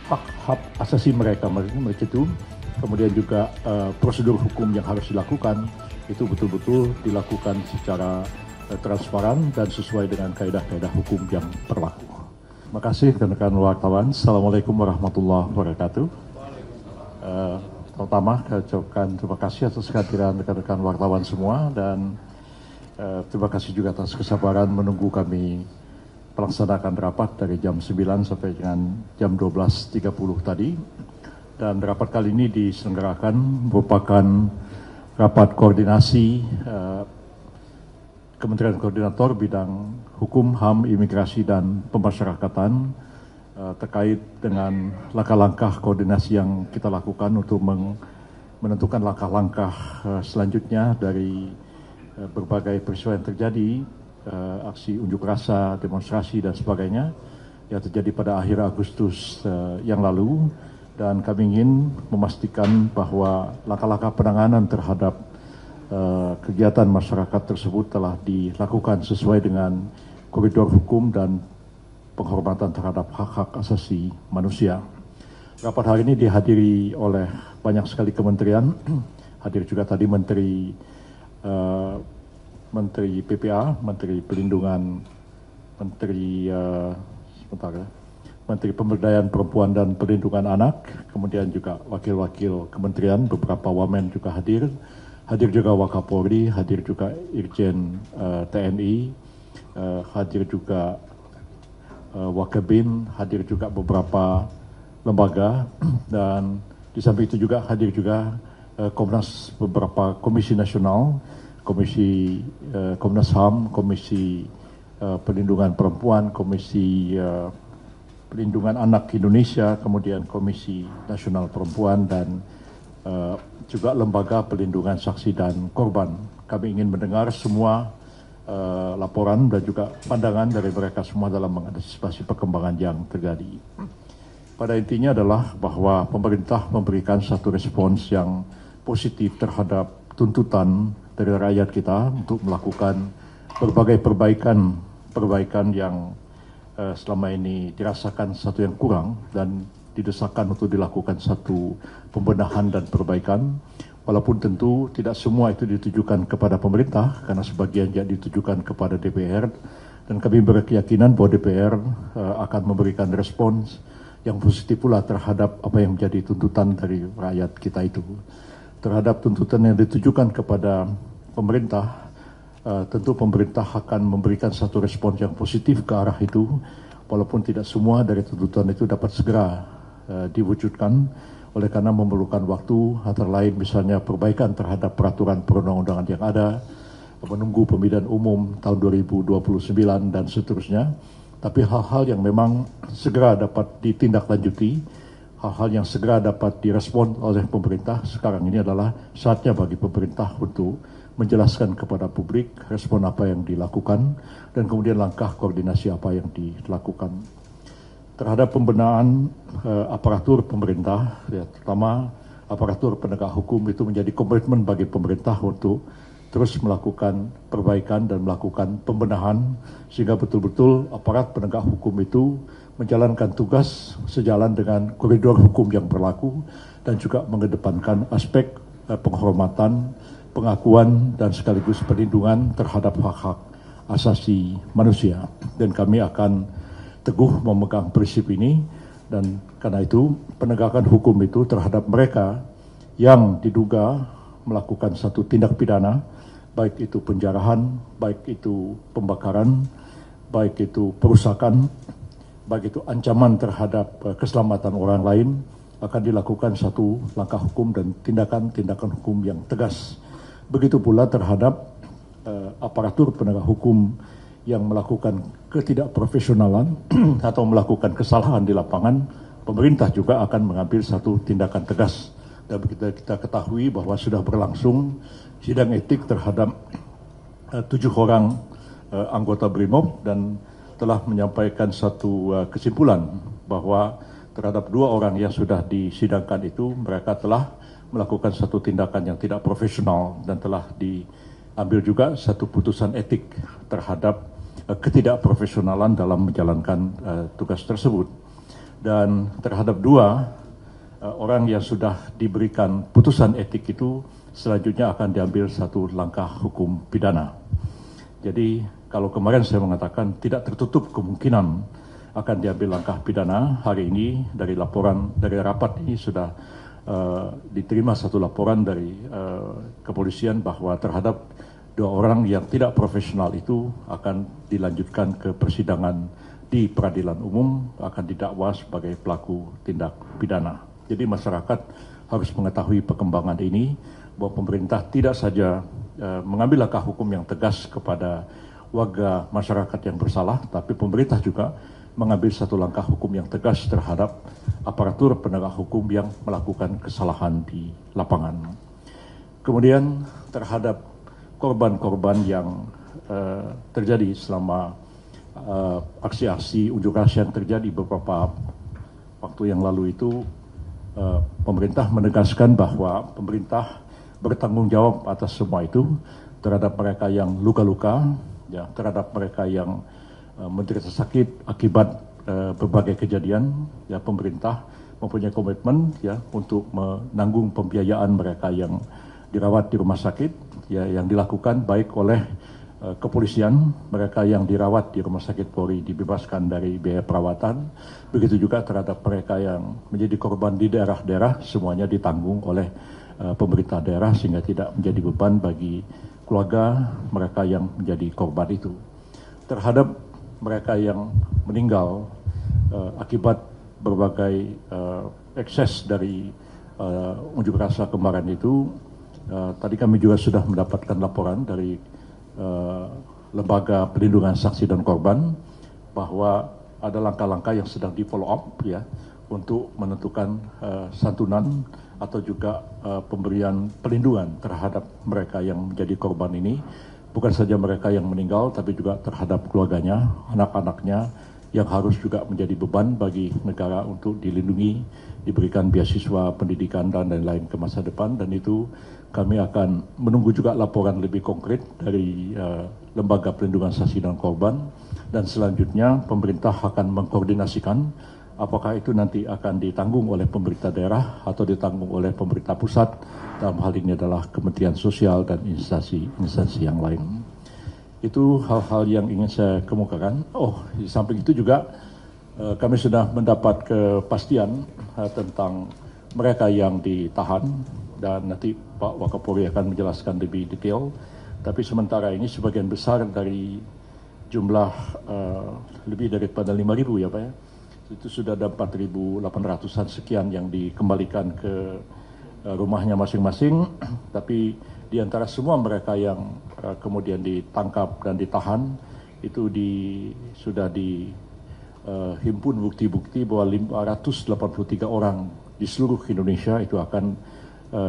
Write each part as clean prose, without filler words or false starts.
hak asasi mereka itu, kemudian juga prosedur hukum yang harus dilakukan itu betul-betul dilakukan secara transparan dan sesuai dengan kaedah-kaedah hukum yang berlaku. Terima kasih rekan-rekan wartawan. Assalamualaikum warahmatullahi wabarakatuh. Pertama, saya ucapkan terima kasih atas kehadiran rekan-rekan wartawan semua dan terima kasih juga atas kesabaran menunggu kami melaksanakan rapat dari jam 9 sampai dengan jam 12.30 tadi. Dan rapat kali ini diselenggarakan merupakan rapat koordinasi Kementerian Koordinator Bidang Hukum, HAM, Imigrasi, dan Pemasyarakatan terkait dengan langkah-langkah koordinasi yang kita lakukan untuk menentukan langkah-langkah selanjutnya dari berbagai peristiwa yang terjadi, aksi unjuk rasa, demonstrasi, dan sebagainya yang terjadi pada akhir Agustus yang lalu. Dan kami ingin memastikan bahwa langkah-langkah penanganan terhadap kegiatan masyarakat tersebut telah dilakukan sesuai dengan koridor hukum dan penghormatan terhadap hak-hak asasi manusia. Rapat hari ini dihadiri oleh banyak sekali kementerian, hadir juga tadi Menteri PPA, Menteri Perlindungan, Menteri Pemberdayaan Perempuan dan Perlindungan Anak, kemudian juga wakil-wakil kementerian, beberapa wamen juga hadir. Hadir juga Wakapolri, hadir juga Irjen TNI, hadir juga Wakabin, hadir juga beberapa lembaga, dan di samping itu juga hadir juga Komnas, beberapa komisi nasional, Komnas HAM, Komisi Perlindungan Perempuan, Komisi Perlindungan Anak Indonesia, kemudian Komisi Nasional Perempuan, dan juga Lembaga Perlindungan Saksi dan Korban. Kami ingin mendengar semua laporan dan juga pandangan dari mereka semua dalam mengantisipasi perkembangan yang terjadi. Pada intinya adalah bahwa pemerintah memberikan satu respons yang positif terhadap tuntutan dari rakyat kita untuk melakukan berbagai perbaikan yang selama ini dirasakan satu yang kurang dan didesakan untuk dilakukan satu pembenahan dan perbaikan, walaupun tentu tidak semua itu ditujukan kepada pemerintah karena sebagian juga ditujukan kepada DPR, dan kami berkeyakinan bahwa DPR akan memberikan respons yang positif pula terhadap apa yang menjadi tuntutan dari rakyat kita itu. Terhadap tuntutan yang ditujukan kepada pemerintah, tentu pemerintah akan memberikan satu respons yang positif ke arah itu, walaupun tidak semua dari tuntutan itu dapat segera diwujudkan oleh karena memerlukan waktu, antara lain misalnya perbaikan terhadap peraturan perundang-undangan yang ada, menunggu pemilihan umum tahun 2029 dan seterusnya. Tapi hal-hal yang memang segera dapat ditindaklanjuti, hal-hal yang segera dapat direspon oleh pemerintah sekarang ini adalah saatnya bagi pemerintah untuk menjelaskan kepada publik respon apa yang dilakukan dan kemudian langkah koordinasi apa yang dilakukan. Terhadap pembenahan aparatur pemerintah, ya, terutama aparatur penegak hukum, itu menjadi komitmen bagi pemerintah untuk terus melakukan perbaikan dan melakukan pembenahan sehingga betul-betul aparat penegak hukum itu menjalankan tugas sejalan dengan koridor hukum yang berlaku dan juga mengedepankan aspek penghormatan, pengakuan, dan sekaligus perlindungan terhadap hak-hak asasi manusia. Dan kami akan teguh memegang prinsip ini, dan karena itu penegakan hukum itu terhadap mereka yang diduga melakukan satu tindak pidana, baik itu penjarahan, baik itu pembakaran, baik itu perusakan, baik itu ancaman terhadap keselamatan orang lain, akan dilakukan satu langkah hukum dan tindakan-tindakan hukum yang tegas. Begitu pula terhadap aparatur penegak hukum yang melakukan ketidakprofesionalan atau melakukan kesalahan di lapangan, pemerintah juga akan mengambil satu tindakan tegas. Dan kita ketahui bahwa sudah berlangsung sidang etik terhadap 7 orang anggota BRIMOB dan telah menyampaikan satu kesimpulan bahwa terhadap 2 orang yang sudah disidangkan itu mereka telah melakukan satu tindakan yang tidak profesional dan telah diambil juga satu putusan etik terhadap ketidakprofesionalan dalam menjalankan tugas tersebut. dan terhadap 2 orang yang sudah diberikan putusan etik itu selanjutnya akan diambil satu langkah hukum pidana. Jadi kalau kemarin saya mengatakan tidak tertutup kemungkinan akan diambil langkah pidana, hari ini dari rapat ini sudah diterima satu laporan dari kepolisian bahwa terhadap 2 orang yang tidak profesional itu akan dilanjutkan ke persidangan di peradilan umum, akan didakwa sebagai pelaku tindak pidana. Jadi masyarakat harus mengetahui perkembangan ini, bahwa pemerintah tidak saja mengambil langkah hukum yang tegas kepada warga masyarakat yang bersalah, tapi pemerintah juga mengambil satu langkah hukum yang tegas terhadap aparatur penegak hukum yang melakukan kesalahan di lapangan. Kemudian terhadap korban-korban yang terjadi selama aksi-aksi unjuk rasa yang terjadi beberapa waktu yang lalu itu, pemerintah menegaskan bahwa pemerintah bertanggung jawab atas semua itu, terhadap mereka yang luka-luka, ya, terhadap mereka yang menderita sakit akibat berbagai kejadian. Ya, pemerintah mempunyai komitmen ya untuk menanggung pembiayaan mereka yang dirawat di rumah sakit, ya, yang dilakukan baik oleh kepolisian, mereka yang dirawat di rumah sakit Polri dibebaskan dari biaya perawatan, begitu juga terhadap mereka yang menjadi korban di daerah-daerah, semuanya ditanggung oleh pemerintah daerah sehingga tidak menjadi beban bagi keluarga mereka yang menjadi korban itu. Terhadap mereka yang meninggal akibat berbagai ekses dari unjuk rasa kemarin itu, tadi kami juga sudah mendapatkan laporan dari Lembaga Perlindungan Saksi dan Korban bahwa ada langkah-langkah yang sedang di follow up ya untuk menentukan santunan atau juga pemberian perlindungan terhadap mereka yang menjadi korban ini, bukan saja mereka yang meninggal tapi juga terhadap keluarganya, anak-anaknya yang harus juga menjadi beban bagi negara untuk dilindungi, diberikan beasiswa pendidikan dan lain-lain ke masa depan. Dan itu kami akan menunggu juga laporan lebih konkret dari Lembaga Perlindungan Saksi dan Korban, dan selanjutnya pemerintah akan mengkoordinasikan apakah itu nanti akan ditanggung oleh pemerintah daerah atau ditanggung oleh pemerintah pusat, dalam hal ini adalah Kementerian Sosial dan instansi yang lain. Itu hal-hal yang ingin saya kemukakan. Di samping itu juga kami sudah mendapat kepastian tentang mereka yang ditahan, dan nanti Pak Wakapolri akan menjelaskan lebih detail. Tapi sementara ini sebagian besar dari jumlah lebih daripada 5.000 ya Pak ya, itu sudah ada 4.800-an sekian yang dikembalikan ke rumahnya masing-masing. Tapi di antara semua mereka yang kemudian ditangkap dan ditahan itu sudah dihimpun bukti-bukti bahwa 583 orang di seluruh Indonesia itu akan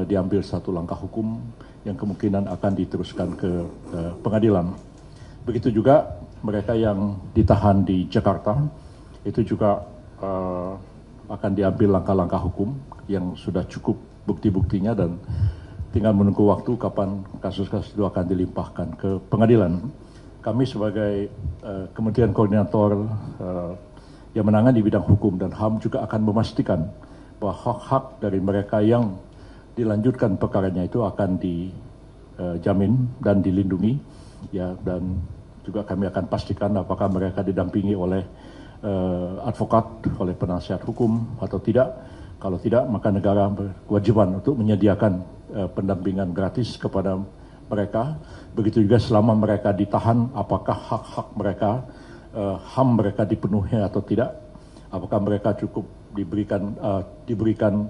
diambil satu langkah hukum yang kemungkinan akan diteruskan ke pengadilan. Begitu juga mereka yang ditahan di Jakarta itu juga akan diambil langkah-langkah hukum yang sudah cukup bukti-buktinya, dan tinggal menunggu waktu kapan kasus-kasus itu akan dilimpahkan ke pengadilan. Kami sebagai Kementerian Koordinator yang menangani bidang hukum dan HAM juga akan memastikan bahwa hak-hak dari mereka yang dilanjutkan perkaranya itu akan dijamin dan dilindungi, ya, dan juga kami akan pastikan apakah mereka didampingi oleh advokat, oleh penasihat hukum atau tidak. Kalau tidak, maka negara berkewajiban untuk menyediakan pendampingan gratis kepada mereka. Begitu juga selama mereka ditahan, apakah hak-hak mereka, HAM mereka dipenuhi atau tidak. Apakah mereka cukup diberikan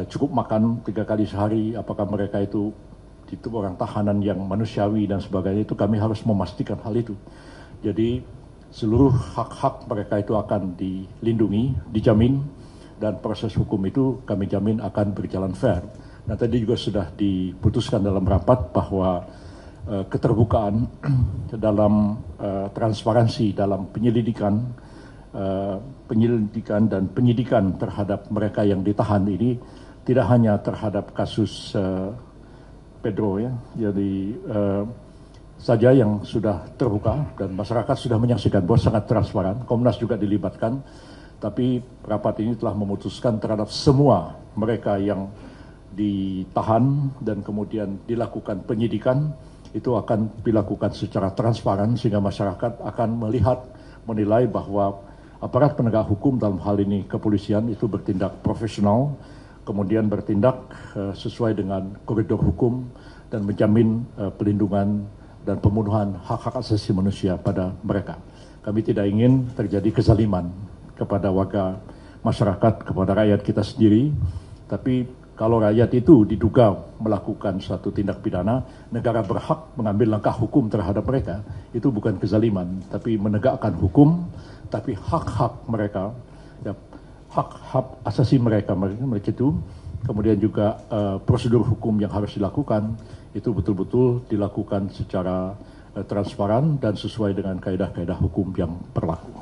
cukup makan 3 kali sehari, apakah mereka itu orang tahanan yang manusiawi dan sebagainya. Itu kami harus memastikan hal itu. Jadi seluruh hak-hak mereka itu akan dilindungi, dijamin, dan proses hukum itu kami jamin akan berjalan fair. Nah, tadi juga sudah diputuskan dalam rapat bahwa keterbukaan dalam transparansi dalam penyelidikan dan penyidikan terhadap mereka yang ditahan ini tidak hanya terhadap kasus Pedro ya, jadi saja yang sudah terbuka dan masyarakat sudah menyaksikan bahwa sangat transparan. Komnas juga dilibatkan Tapi rapat ini telah memutuskan terhadap semua mereka yang ditahan dan kemudian dilakukan penyidikan, itu akan dilakukan secara transparan sehingga masyarakat akan melihat, menilai bahwa aparat penegak hukum dalam hal ini kepolisian itu bertindak profesional, kemudian bertindak sesuai dengan koridor hukum dan menjamin pelindungan dan pemenuhan hak-hak asasi manusia pada mereka. Kami tidak ingin terjadi kezaliman kepada warga masyarakat, kepada rakyat kita sendiri, tapi kalau rakyat itu diduga melakukan suatu tindak pidana, negara berhak mengambil langkah hukum terhadap mereka. Itu bukan kezaliman, tapi menegakkan hukum, tapi hak-hak mereka, ya, hak-hak asasi mereka itu, kemudian juga prosedur hukum yang harus dilakukan, itu betul-betul dilakukan secara transparan dan sesuai dengan kaedah-kaedah hukum yang berlaku.